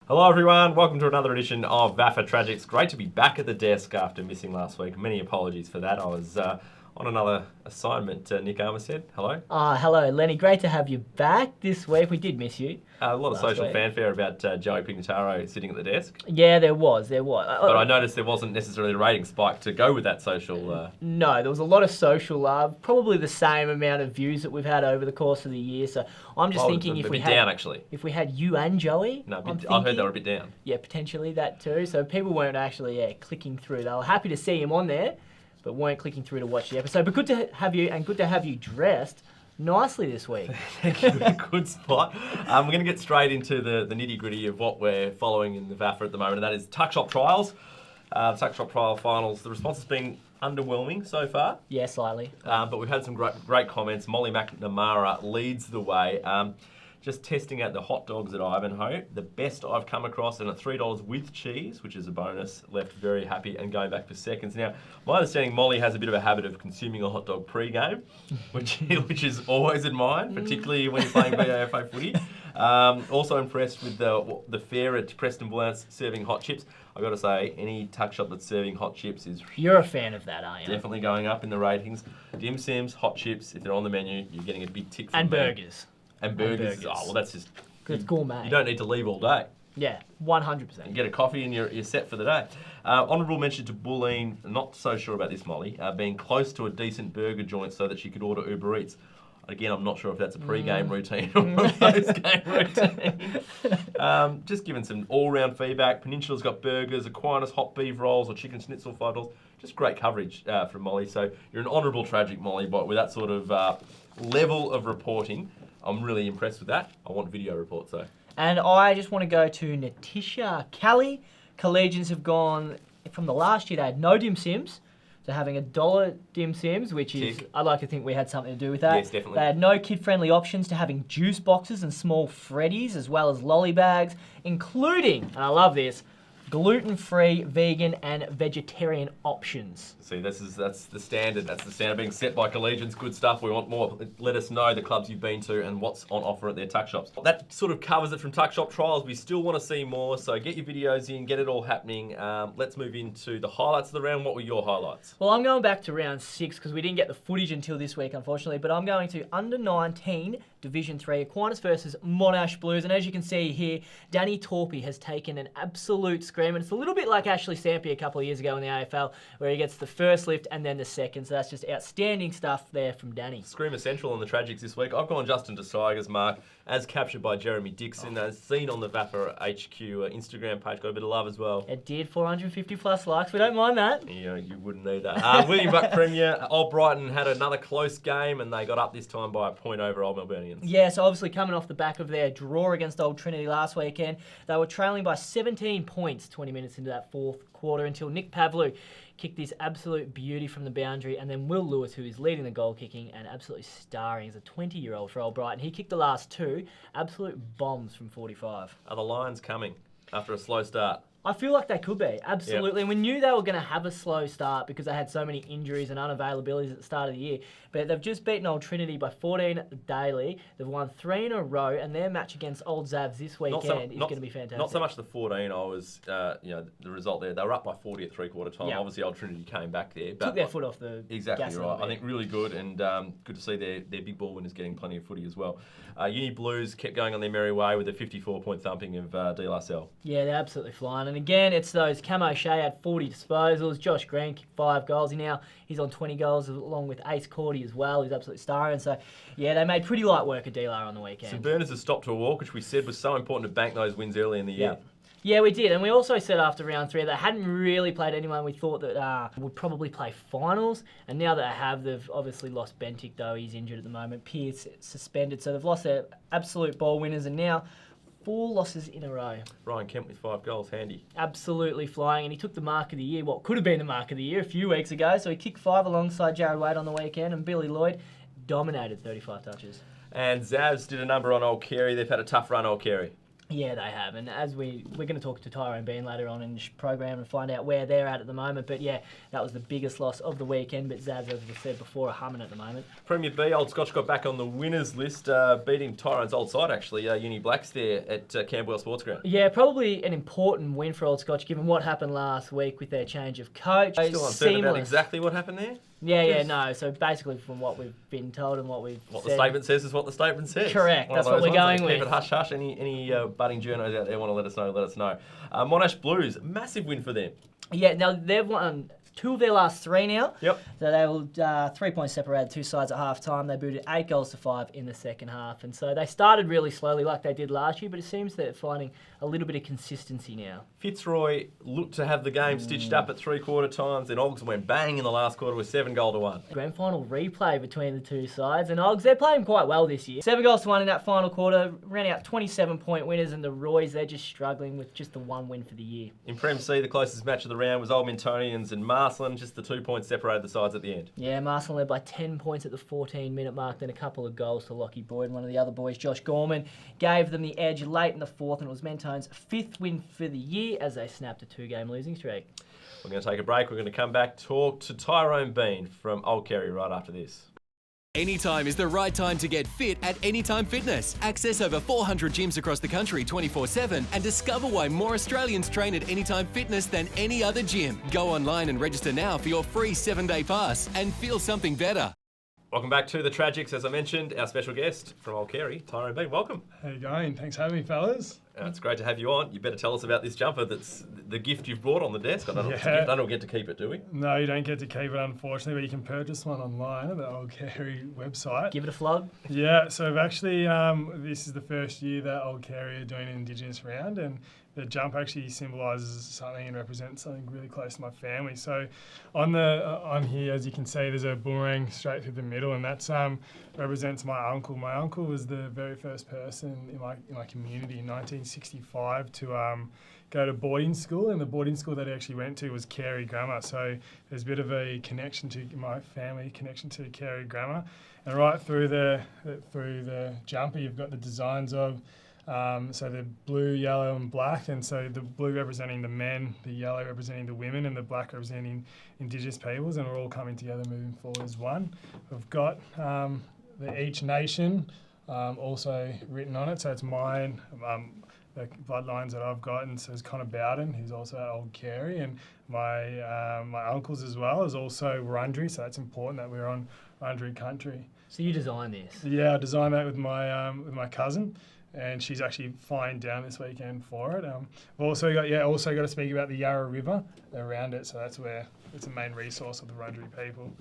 Hello everyone, welcome to another edition of VAFA Tragics. Great to be back at the desk after missing last week. Many apologies for that. I was on another assignment. Nick Armour said, hello. Hello Lenny, great to have you back this week. We did miss you. A lot of social fanfare about Joey Pignataro sitting at the desk. Yeah, there was. But I noticed there wasn't necessarily a rating spike to go with that social... No, there was a lot of social love, probably the same amount of views that we've had over the course of the year. So I'm just thinking if we had... down, actually. If we had you and Joey... No, I heard they were a bit down. Yeah, potentially that too. So people weren't actually clicking through. They were happy to see him on there, but weren't clicking through to watch the episode. But good to have you, and good to have you dressed nicely this week. Thank you. Good spot. We're going to get straight into the nitty-gritty of what we're following in the VAFA at the moment, and that is tuck shop trials. The tuck shop trial finals. The response has been underwhelming so far. Yeah, slightly. But we've had some great comments. Molly McNamara leads the way. Just testing out the hot dogs at Ivanhoe, the best I've come across, and at $3 with cheese, which is a bonus. Left very happy and going back for seconds. Now, my understanding, Molly has a bit of a habit of consuming a hot dog pre-game, which is always admired, particularly when you're playing VAFA footy. Also impressed with the fare at Preston Blount's serving hot chips. I've got to say, any tuck shop that's serving hot chips is... You're a fan of that, aren't you? Definitely going up in the ratings. Dim Sims, hot chips, if they're on the menu, you're getting a big tick from And me. burgers. And burgers. Oh, well, that's just... It's gourmet. You don't need to leave all day. Yeah, 100%. You get a coffee and you're set for the day. Honourable mention to Bulleen, not so sure about this, Molly, being close to a decent burger joint so that she could order Uber Eats. Again, I'm not sure if that's a pre-game routine or a post-game routine. Just giving some all-round feedback. Peninsula's got burgers, Aquinas hot beef rolls or chicken schnitzel $5. Just great coverage from Molly. So you're an honourable tragic, Molly, but with that sort of level of reporting, I'm really impressed with that. I want video reports though. And I just want to go to Natisha Kelly. Collegians have gone, from the last year they had no dim sims, to having $1 dim sims, which is, I'd like to think we had something to do with that. Yes, definitely. They had no kid-friendly options to having juice boxes and small Freddies, as well as lolly bags, including, and I love this, gluten-free, vegan, and vegetarian options. See, that's the standard. That's the standard being set by Collegians. Good stuff. We want more. Let us know the clubs you've been to and what's on offer at their tuck shops. That sort of covers it from tuck shop trials. We still want to see more, so get your videos in, get it all happening. Let's move into the highlights of the round. What were your highlights? Well, I'm going back to round 6 because we didn't get the footage until this week, unfortunately, but I'm going to under 19 Division 3, Aquinas versus Monash Blues, and as you can see here, Danny Torpy has taken an absolute scream, and it's a little bit like Ashley Sampi a couple of years ago in the AFL, where he gets the first lift and then the second, so that's just outstanding stuff there from Danny. Screamer Central on the Tragics this week. I've gone Justin DeSiger's mark, as captured by Jeremy Dixon, as seen on the VAFA HQ Instagram page. Got a bit of love as well. It did, 450 plus likes, we don't mind that. Yeah, you wouldn't need that. William Buck Premier, Old Brighton had another close game, and they got up this time by a point over Old Melburnians. Yeah, so obviously coming off the back of their draw against Old Trinity last weekend, they were trailing by 17 points 20 minutes into that fourth quarter until Nick Pavlou kicked this absolute beauty from the boundary, and then Will Lewis, who is leading the goal kicking and absolutely starring as a 20-year-old for Old Brighton, he kicked the last two absolute bombs from 45. Are the Lions coming after a slow start? I feel like they could be, absolutely. Yep. And we knew they were going to have a slow start because they had so many injuries and unavailabilities at the start of the year. But they've just beaten Old Trinity by 14 daily. They've won 3 in a row, and their match against Old Zavs this weekend is going to be fantastic. Not so much the 14. I was, the result there. They were up by 40 at three-quarter time. Yep. Obviously, Old Trinity came back there. Took their foot off the Exactly right. I think really good, and good to see their big ball winners getting plenty of footy as well. Uni Blues kept going on their merry way with a 54-point thumping of De La Salle. Yeah, they're absolutely flying. And again, it's those Camo Shea had 40 disposals. Josh Green kicked 5 goals. He's on 20 goals along with Ace Cordy as well, who's absolutely starring. So, yeah, they made pretty light work of De La on the weekend. St Bernard's has stopped to a walk, which we said was so important to bank those wins early in the year. Yeah, we did. And we also said after round 3 they hadn't really played anyone we thought that would probably play finals. And now that they have, they've obviously lost Bentic, though he's injured at the moment. Pierce suspended. So they've lost their absolute ball winners, and now 4 losses in a row. Ryan Kemp with 5 goals, handy. Absolutely flying, and he took the mark of the year, what could have been the mark of the year a few weeks ago. So he kicked 5 alongside Jared Wade on the weekend, and Billy Lloyd dominated 35 touches. And Zavs did a number on Old Carey. They've had a tough run, Old Carey. Yeah, they have, and as we're going to talk to Tyrone Bean later on in the program and find out where they're at the moment. But yeah, that was the biggest loss of the weekend. But Zaz, as we said before, are humming at the moment. Premier B, Old Scotch got back on the winners list, beating Tyrone's old side actually, Uni Blacks there at Camberwell Sports Ground. Yeah, probably an important win for Old Scotch given what happened last week with their change of coach. Still uncertain about exactly what happened there. No. So basically, from what we've been told and what we've What said, the statement says is what the statement says. Correct. That's what we're going with. Keep it hush hush. Any budding journos out there want to let us know. Monash Blues, massive win for them. Yeah. Now they've won 2 of their last 3 now. Yep. So they were 3 points separated, 2 sides at half time. They booted 8 goals to 5 in the second half, and so they started really slowly like they did last year. But it seems they're finding a little bit of consistency now. Fitzroy looked to have the game stitched up at 3/4 times, then Oggs went bang in the last quarter with 7-1. Grand final replay between the two sides, and Oggs, they're playing quite well this year. 7-1 in that final quarter, rounding out 27-point winners, and the Roys, they're just struggling with just the 1 win for the year. In Prem C, the closest match of the round was Old Mintonians and Marsland, just the 2 points separated the sides at the end. Yeah, Marsland led by 10 points at the 14-minute mark, then a couple of goals to Lockie Boyd, and one of the other boys, Josh Gorman, gave them the edge late in the 4th, and it was Mentone's 5th win for the year as they snapped a 2-game losing streak. We're going to take a break. We're going to come back, talk to Tyrone Bean from Old Carey right after this. Anytime is the right time to get fit at Anytime Fitness. Access over 400 gyms across the country 24/7 and discover why more Australians train at Anytime Fitness than any other gym. Go online and register now for your free 7-day pass and feel something better. Welcome back to the Tragics. As I mentioned, our special guest from Old Carey, Tyrone Bean. Welcome. How you going? Thanks for having me, fellas. It's great to have you on. You better tell us about this jumper that's the gift you've brought on the desk. I don't get to keep it, do we? No, you don't get to keep it, unfortunately, but you can purchase one online at the Old Carey website. Give it a flog. Yeah, so we've actually, this is the first year that Old Carey are doing an Indigenous round, and the jump actually symbolises something and represents something really close to my family. So on here, as you can see, there's a boomerang straight through the middle, and that's represents my uncle. My uncle was the very first person in my community in 1965 to go to boarding school, and the boarding school that he actually went to was Carey Grammar. So there's a bit of a connection to my family, connection to Carey Grammar, and right through the jumper, you've got the designs of. So the blue, yellow and black, and so the blue representing the men, the yellow representing the women, and the black representing Indigenous peoples, and we're all coming together moving forward as one. We've got the each nation also written on it, so it's mine, the bloodlines that I've got, and so it's Connor Bowden, who's also at Old Carey, and my uncles as well is also Wurundjeri, so that's important that we're on Wurundjeri country. So you designed this? Yeah, I designed that with my cousin. And she's actually flying down this weekend for it. We've also got to speak about the Yarra River around it. So that's where it's a main resource of the Wurundjeri people.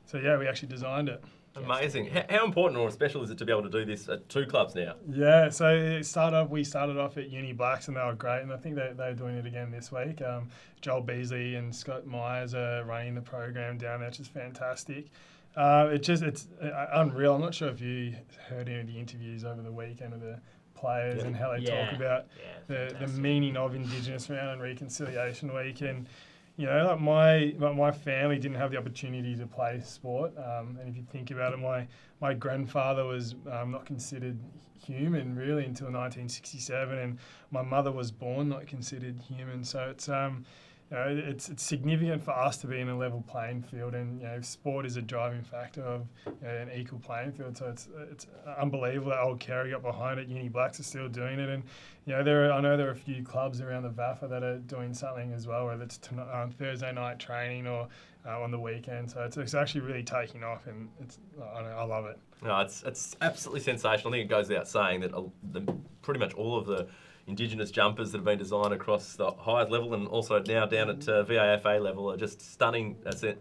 So yeah, we actually designed it. Amazing. How important or special is it to be able to do this at 2 clubs now? Yeah, so we started off at Uni Blacks, and they were great, and I think they're doing it again this week. Joel Beasley and Scott Myers are running the program down there, which is fantastic. It's unreal. I'm not sure if you heard any of the interviews over the weekend with the players and how they talk about the meaning of Indigenous Round and Reconciliation Week, and you know, like my family didn't have the opportunity to play sport, and if you think about it, my grandfather was not considered human really until 1967, and my mother was born not considered human. So it's significant for us to be in a level playing field, and sport is a driving factor of an equal playing field. So it's unbelievable that Old Carey got behind it. Uni Blacks are still doing it, and I know there are a few clubs around the VAFA that are doing something as well, whether it's Thursday night training or on the weekend. So it's actually really taking off, and I love it. No, it's absolutely sensational. I think it goes without saying that pretty much all of the Indigenous jumpers that have been designed across the highest level and also now down at VAFA level are just stunning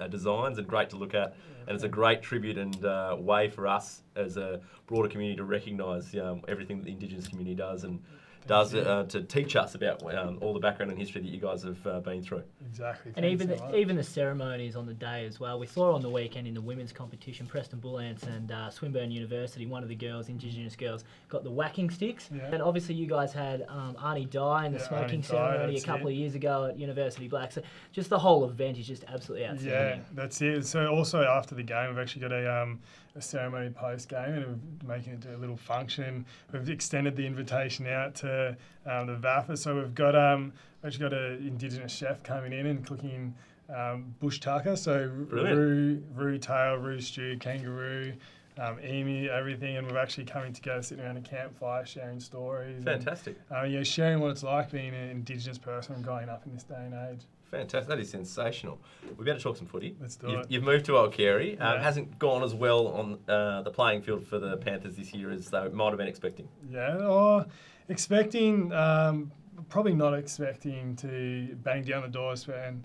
designs and great to look at. And it's a great tribute and way for us as a broader community to recognise everything that the Indigenous community does and to teach us about all the background and history that you guys have been through. Exactly. And even the ceremonies on the day as well. We saw on the weekend in the women's competition, Preston Bullants and Swinburne University, one of the girls, Indigenous girls, got the whacking sticks. Yeah. And obviously you guys had Arnie Dye in the smoking ceremony a couple of years ago at University Black. So just the whole event is just absolutely outstanding. Yeah, that's it. So also after the game, we've actually got a ceremony post-game, and we're making it a little function. We've extended the invitation out to the VAFA. So we've got actually got an indigenous chef coming in and cooking bush tucker. So roo tail, roo stew, kangaroo, emu, everything. And we're actually coming together, sitting around a campfire, sharing stories. Fantastic. And, sharing what it's like being an indigenous person and growing up in this day and age. Fantastic. That is sensational. We better talk some footy. Let's do it. You've moved to Old Carey. Hasn't gone as well on the playing field for the Panthers this year as they might have been expecting. Yeah, expecting, probably not expecting to bang down the doors, and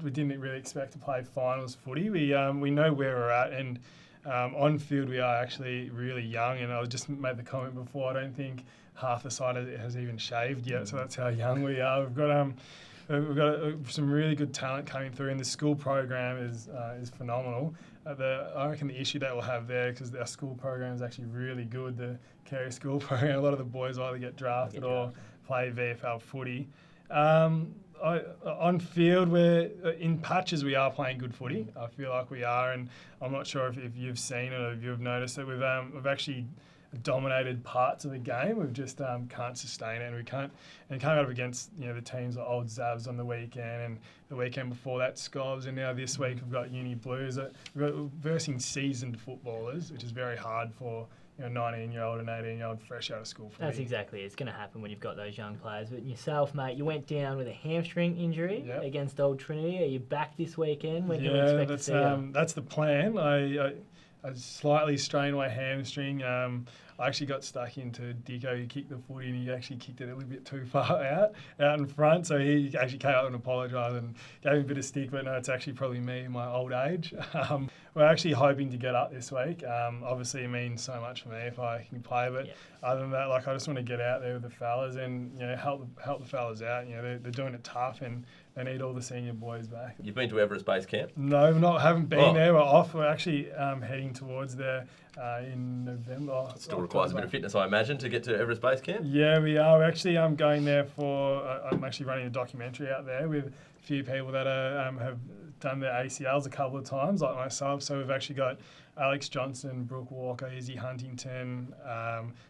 we didn't really expect to play finals footy. We know where we're at, and on field we are actually really young. And I just made the comment before, I don't think half the side has even shaved yet, so that's how young we are. We've got some really good talent coming through, and the school program is phenomenal. I reckon the issue that we'll have there, because our school program is actually really good, the Carey school program, a lot of the boys either get drafted or play VFL footy. On field, in patches we are playing good footy. I feel like we are, and I'm not sure if you've seen it or if you've noticed that we've actually dominated parts of the game. We've just can't sustain it, and we can't go up against the teams like Old Zabs on the weekend, and the weekend before that Scobs, and now this week we've got Uni Blues. We're versing seasoned footballers, which is very hard for 19-year-old and 18-year-old fresh out of school. That's exactly it. It's going to happen when you've got those young players. But yourself, mate, you went down with a hamstring injury against Old Trinity. Are you back this weekend? When can we expect to see you? That's the plan. I slightly strained my hamstring. I actually got stuck into Dicko. He kicked the footy and he actually kicked it a little bit too far out in front. So he actually came up and apologised and gave me a bit of stick. But no, it's actually probably me in my old age. We're actually hoping to get up this week. Obviously, it means so much for me if I can play. But other than that, I just want to get out there with the fellas and help the fellas out. They're doing it tough and they need all the senior boys back. You've been to Everest Base Camp? No, haven't been there. We're off. We're actually heading towards there in November. Still requires a bit of fitness, I imagine, to get to Everest Base Camp? Yeah, we are. Actually, I'm going there I'm actually running a documentary out there with a few people that have done their ACLs a couple of times, like myself. So we've actually got Alex Johnson, Brooke Walker, Izzy Huntington,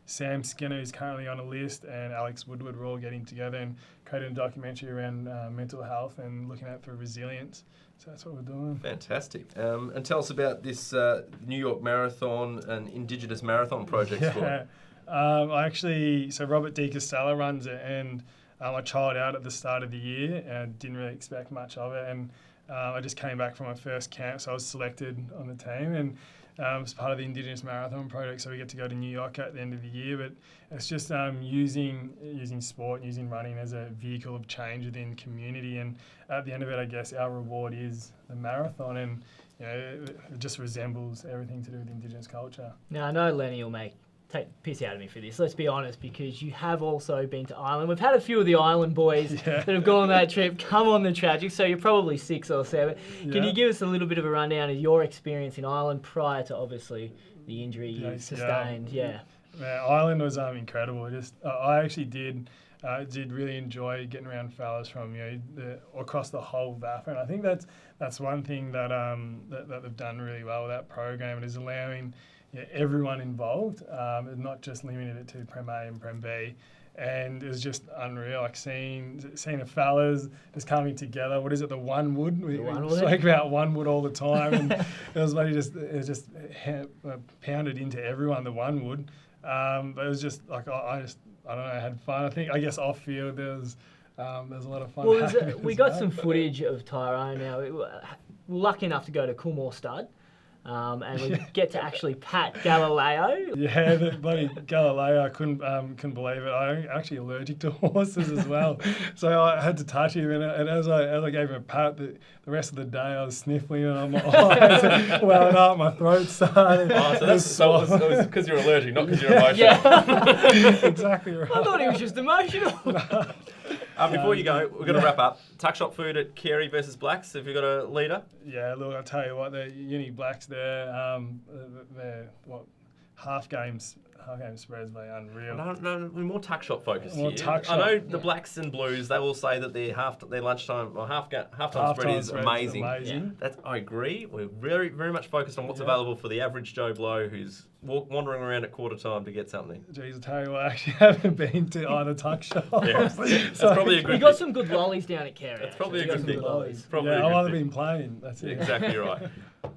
Sam Skinner, who's currently on a list, and Alex Woodward. We're all getting together and creating a documentary around mental health and looking at it through resilience. So that's what we're doing. Fantastic. And tell us about this New York Marathon and Indigenous Marathon project. So Robert D. Costello runs it, and I tried out at the start of the year and didn't really expect much of it. And I just came back from my first camp, so I was selected on the team, and it's part of the Indigenous Marathon project, so we get to go to New York at the end of the year. But it's just using sport, using running as a vehicle of change within community. And at the end of it, I guess our reward is the marathon, and it just resembles everything to do with Indigenous culture. Now, I know Lenny will take the piss out of me for this, let's be honest, because you have also been to Ireland. We've had a few of the Ireland boys that have gone on that trip come on the Tragics, so you're probably 6 or 7. Can you give us a little bit of a rundown of your experience in Ireland prior to, obviously, the injury you sustained? Yeah, Ireland was incredible. I actually did really enjoy getting around fellas from across the whole VAFA, and I think that's one thing that they've done really well with that program. It is allowing everyone involved, not just limited it to Prem A and Prem B. And it was just unreal, like seeing the fellas just coming together. What is it, the One Wood? We speak about One Wood all the time, and it was pounded into everyone, the One Wood. But it was just like I don't know, I had fun. I guess off field there's a lot of fun. Well, we got some footage of Tyrone now. We were lucky enough to go to Coolmore Stud. And we get to actually pat Galileo. Yeah, the bloody Galileo, I couldn't believe it. I'm actually allergic to horses as well. So I had to touch him, and as I gave him a pat, the rest of the day I was sniffling and my eyes welling up, my throat started. So it was because you're allergic, not because you're emotional. Yeah. Exactly right. I thought he was just emotional. Before you go, we're going to wrap up. Tuck shop food at Carey versus Blacks. Have you got a leader? Yeah, look, I'll tell you what, the Uni Blacks there, they're half game spreads, mate, unreal. No, we're more tuck shop focused more here. Tuck shop. I know the Blacks and Blues, they will say that their lunchtime or halftime spread is amazing. Yeah. I agree. We're very, very much focused on what's available for the average Joe Blow who's wandering around at quarter time to get something? Geez, I'll tell you what, I actually haven't been to either tuck shop. Yeah, that's probably a good We got thing. some good lollies down at Carey. That's probably a actually. good We thing. got some good lollies. Probably Yeah, a I've good either thing. been playing. That's it. Exactly right.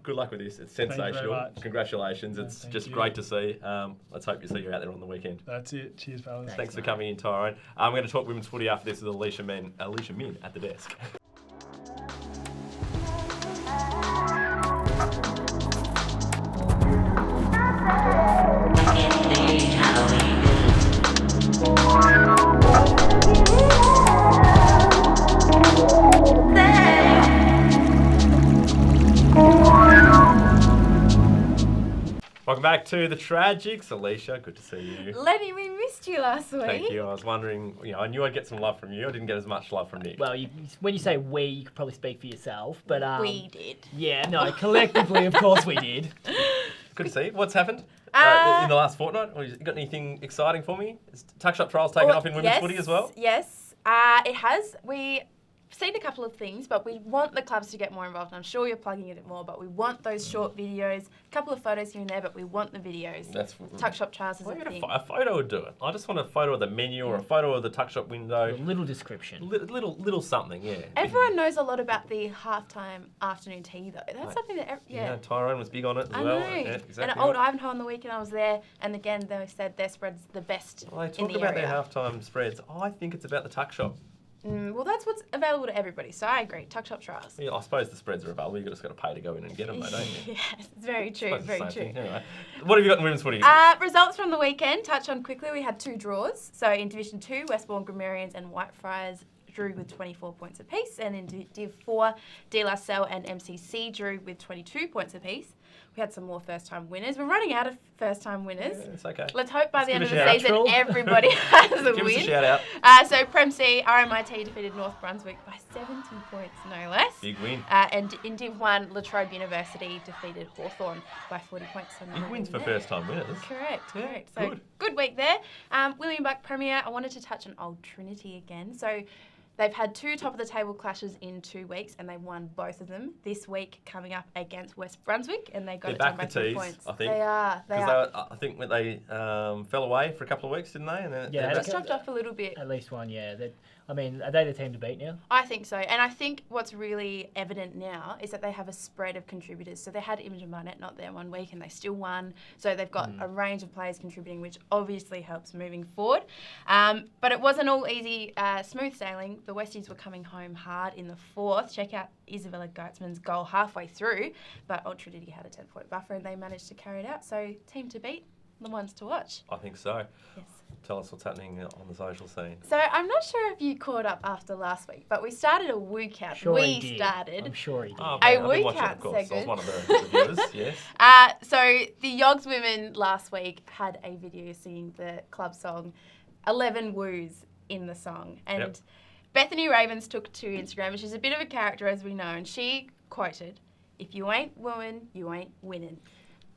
Good luck with this. It's you very sensational. much. Congratulations. It's thank just you. great to see. Let's hope you see you out there on the weekend. That's it. Cheers, fellas. Thanks for coming in, Tyrone. I'm going to talk women's footy after this with Alicia Min at the desk. Welcome back to the Tragics. Alicia, good to see you. Lenny, we missed you last week. Thank you. I was wondering, I knew I'd get some love from you. I didn't get as much love from Nick. Well, when you say we, you could probably speak for yourself, but We did. Yeah, no, collectively, of course, we did. Good to see you. What's happened in the last fortnight? Or you got anything exciting for me? Is Tuck Shop Trials taken off in women's footy as well? Yes, it has. We've seen a couple of things, but we want the clubs to get more involved. I'm sure you're plugging it more, but we want those short videos, a couple of photos here and there, but we want the videos. Tuck Shop Trials is a thing. A photo would do it. I just want a photo of the menu or a photo of the Tuck Shop window. A little description. Little something, yeah. Everyone knows a lot about the halftime afternoon tea, though. That's something that, Yeah, Tyrone was big on it as I well. know. Yeah, exactly and at Old Ivanhoe on the weekend, I was there, and again, they said their spread's the best Well, they in talk the about area. their halftime spreads. I think it's about the Tuck Shop. Well, that's what's available to everybody, so I agree. Tuck Shop Trials. Yeah, I suppose the spreads are available. You've just got to pay to go in and get them, though, don't you? Yes, it's very true, Suppose it's the very same true. thing. Anyway, what have you got in women's footy? Results from the weekend, touch on quickly. We had 2 draws. So in Division 2, Westbourne Grammarians and Whitefriars drew with 24 points apiece. And in Div 4, De La Salle and MCC drew with 22 points apiece. We had some more first-time winners. We're running out of first-time winners. Yeah, it's okay. Let's hope by the end of give the a shout season, out. everybody has a Give win. us a shout out. So Prem C, RMIT defeated North Brunswick by 70 points, no less. Big win. And in Div 1, La Trobe University defeated Hawthorn by 40 points. So Big another wins for win there. first-time winners. Correct, Yeah, correct. So good week there. William Buck Premier, I wanted to touch on Old Trinity again. So they've had 2 top-of-the-table clashes in 2 weeks, and they won both of them. This week coming up against West Brunswick, and they got They're it done back by for 3 tees, points. I think. They are. They Because are. I think they fell away for a couple of weeks, didn't they? And then Yeah, they're Just back. dropped off a little bit. At least one, yeah. Are they the team to beat now? I think so. And I think what's really evident now is that they have a spread of contributors. So they had Imogen Barnett not there one week and they still won. So they've got a range of players contributing, which obviously helps moving forward. But it wasn't all easy, smooth sailing. The Westies were coming home hard in the 4th. Check out Isabella Geitzman's goal halfway through. But Old Trinity had a 10-point buffer and they managed to carry it out. So team to beat, the ones to watch. I think so. Yes. Tell us what's happening on the social scene. So I'm not sure if you caught up after last week, but we started a woo count. Sure we he did. started. I'm sure he did. Oh, A I've been wee watching, cat of course. I was segment. one of the viewers, yes. So the Yogs women last week had a video singing the club song 11 Woos in the song. And Yep. Bethany Ravens took to Instagram, and she's a bit of a character, as we know, and she quoted, "If you ain't wooing, you ain't winning."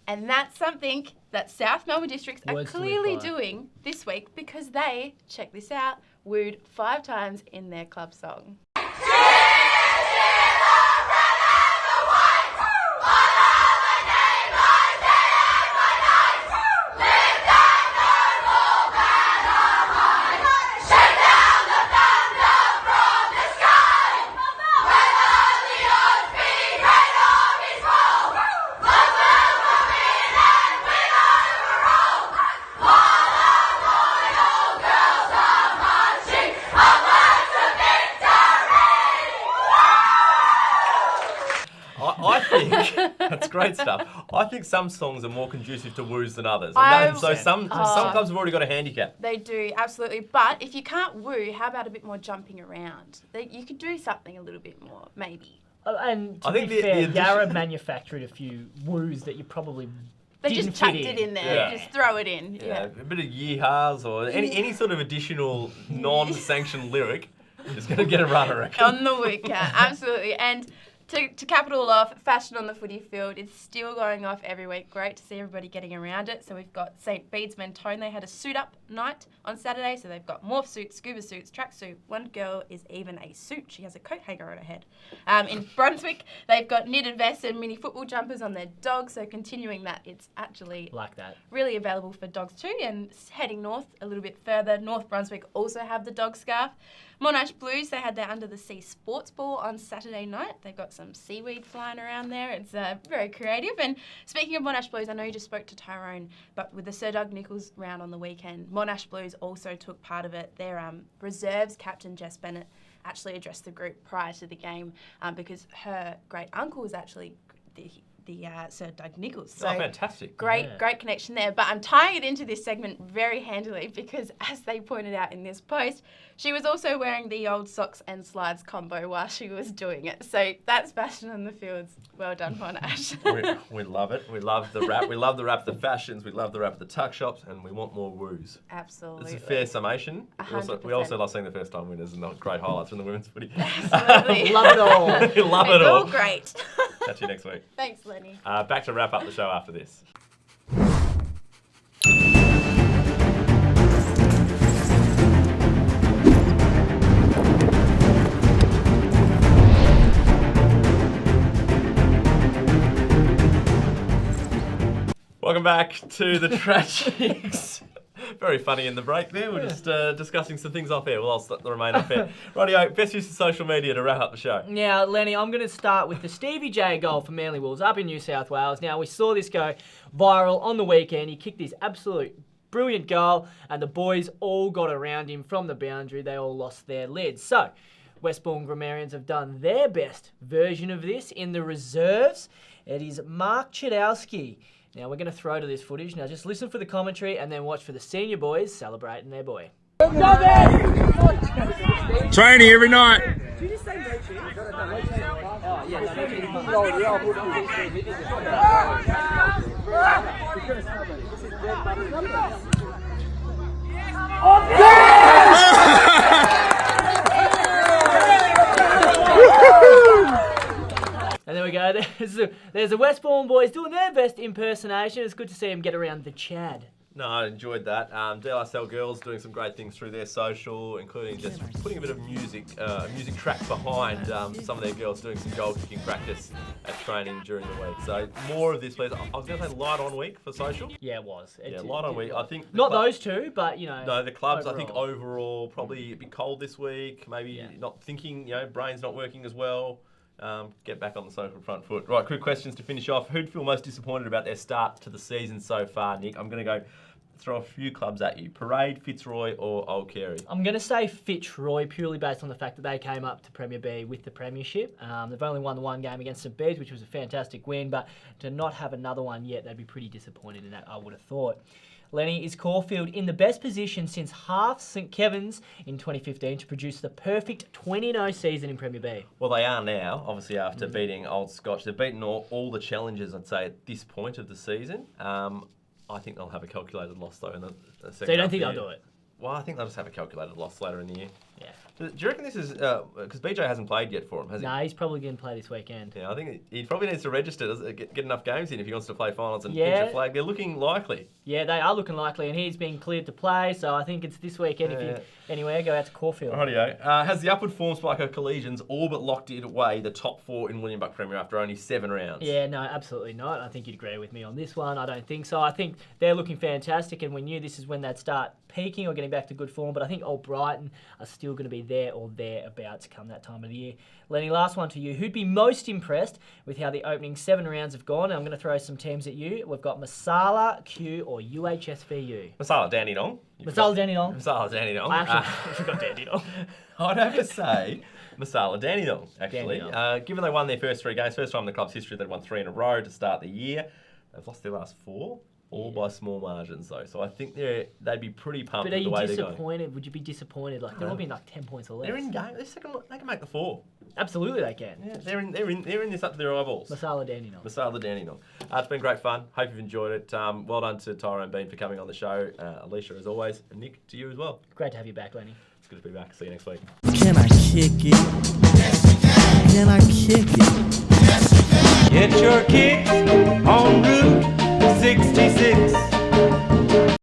And that's something that South Melbourne districts are Words to live clearly by. doing this week because they, check this out, wooed 5 times in their club song. I think that's great stuff. I think some songs are more conducive to woos than others. I- And so some clubs have already got a handicap. They do, absolutely. But if you can't woo, how about a bit more jumping around? You could do something a little bit more, maybe. And to I think be the fair, addition- Yarra manufactured a few woos that you probably They didn't just chucked fit it in there, Yeah. just throw it in. Yeah, a bit of yeehaws or any sort of additional non-sanctioned lyric is going to get a run, I reckon. On the weekend, absolutely. And To cap it all off, fashion on the footy field is still going off every week. Great to see everybody getting around it. So we've got St. Bede's Mentone. They had a suit-up night on Saturday. So they've got morph suits, scuba suits, tracksuit. One girl is even a suit. She has a coat hanger on her head. In Brunswick, they've got knitted vests and mini football jumpers on their dogs. So continuing that, it's actually Like that. really available for dogs too. And heading north a little bit further, North Brunswick also have the dog scarf. Monash Blues, they had their Under the Sea sports ball on Saturday night. They've got some seaweed flying around there. It's very creative. And speaking of Monash Blues, I know you just spoke to Tyrone, but with the Sir Doug Nicholls round on the weekend, Monash Blues also took part of it. Their reserves captain, Jess Bennett, actually addressed the group prior to the game because her great uncle was actually the Sir Doug Nicholls. So fantastic. Great connection there. But I'm tying it into this segment very handily because, as they pointed out in this post, she was also wearing the old socks and slides combo while she was doing it. So that's fashion on the fields. Well done, Monash. We love it. We love the rap. We love the rap of the fashions. We love the rap of the tuck shops, and we want more woos. Absolutely. It's a fair summation. 100%. We also love seeing the first time winners and the great highlights from the women's footy. Absolutely. Love it all. Love It's it all. all great. Catch you next week. Thanks, Lenny. Back to wrap up the show after this. Welcome back to the Tragics. Very funny in the break there. We're just discussing some things off air. Well, I'll remain off air. Rightio, best use of social media to wrap up the show. Now, Lenny, I'm going to start with the Stevie J goal for Manly Wolves up in New South Wales. Now, we saw this go viral on the weekend. He kicked this absolute brilliant goal, and the boys all got around him from the boundary. They all lost their lids. So, Westbourne grammarians have done their best version of this in the reserves. It is Mark Chudowski. Now, we're going to throw to this footage. Now, just listen for the commentary and then watch for the senior boys celebrating their boy. Training every night. And there we go. There's the Westbourne boys doing their best impersonation. It's good to see them get around the Chad. No, I enjoyed that. DLSL Girls doing some great things through their social, including just putting a bit of music track behind some of their girls doing some goal kicking practice at training during the week. So more of this, please. I was going to say light on week for social. Yeah, it was. Light on week. I think not those two, but No, the clubs. overall. I think overall probably a bit cold this week. Maybe not thinking. Brain's not working as well. Get back on the social front foot. Right, quick questions to finish off. Who'd feel most disappointed about their start to the season so far, Nick? I'm going to go throw a few clubs at you. Parade, Fitzroy or Old Carey? I'm going to say Fitzroy purely based on the fact that they came up to Premier B with the premiership. They've only won the one game against St. Bede's, which was a fantastic win, but to not have another one yet, they'd be pretty disappointed in that, I would have thought. Lenny, is Caulfield in the best position since half St Kevin's in 2015 to produce the perfect 20-0 season in Premier B? Well, they are now, obviously, after beating Old Scotch. They've beaten all the challenges, I'd say, at this point of the season. I think they'll have a calculated loss, though, in the second So you don't half think of the they'll year. do it? Well, I think they'll just have a calculated loss later in the year. Yeah. Do you reckon this is... Because BJ hasn't played yet for him, has he? No, he's probably going to play this weekend. Yeah, I think he probably needs to register, get enough games in if he wants to play finals and Yeah. pinch a flag. They're looking likely. Yeah, they are looking likely, and he's been cleared to play, so I think it's this weekend. If you anywhere, go out to Caulfield. Rightio. Has the upward form Spiker Collegians all but locked it away the top four in William Buck Premier after only 7 rounds? Yeah, no, absolutely not. I think you'd agree with me on this one. I don't think so. I think they're looking fantastic, and we knew this is when they'd start peaking or getting back to good form, but I think Old Brighton are still going to be there or thereabouts come that time of the year. Lenny, last one to you. Who'd be most impressed with how the opening 7 rounds have gone? And I'm going to throw some teams at you. We've got Masala, Q, or UHSVU. Masala Dandenong. Masala Dandenong. Masala Dandenong. I actually forgot Dandenong. I'd have to say Masala Dandenong, actually. Dandenong. Given they won their first 3 games, first time in the club's history they'd won 3 in a row to start the year. They've lost their last 4, all by small margins, though. So I think they'd be pretty pumped But are with the you way they're going. disappointed? Would you be disappointed? Like, they're all being like 10 points or less. They're in game. They're second. They can make the 4. Absolutely, they can. Yeah, they're in this up to their eyeballs. Masala Dandenong. Masala Dandenong. It's been great fun. Hope you've enjoyed it. Well done to Tyrone Bean for coming on the show. Alicia, as always. And Nick, to you as well. Great to have you back, Lenny. It's good to be back. See you next week. Can I kick it? can I kick it? Get your kicks on Route 66.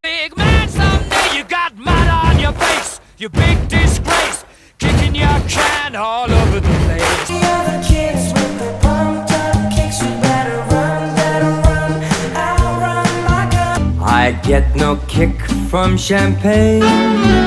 Big man, someday you got mud on your face. You big disgrace, kicking your can all over the place. The other kids with the pumped up kicks, you better run, outrun my gun. I get no kick from champagne.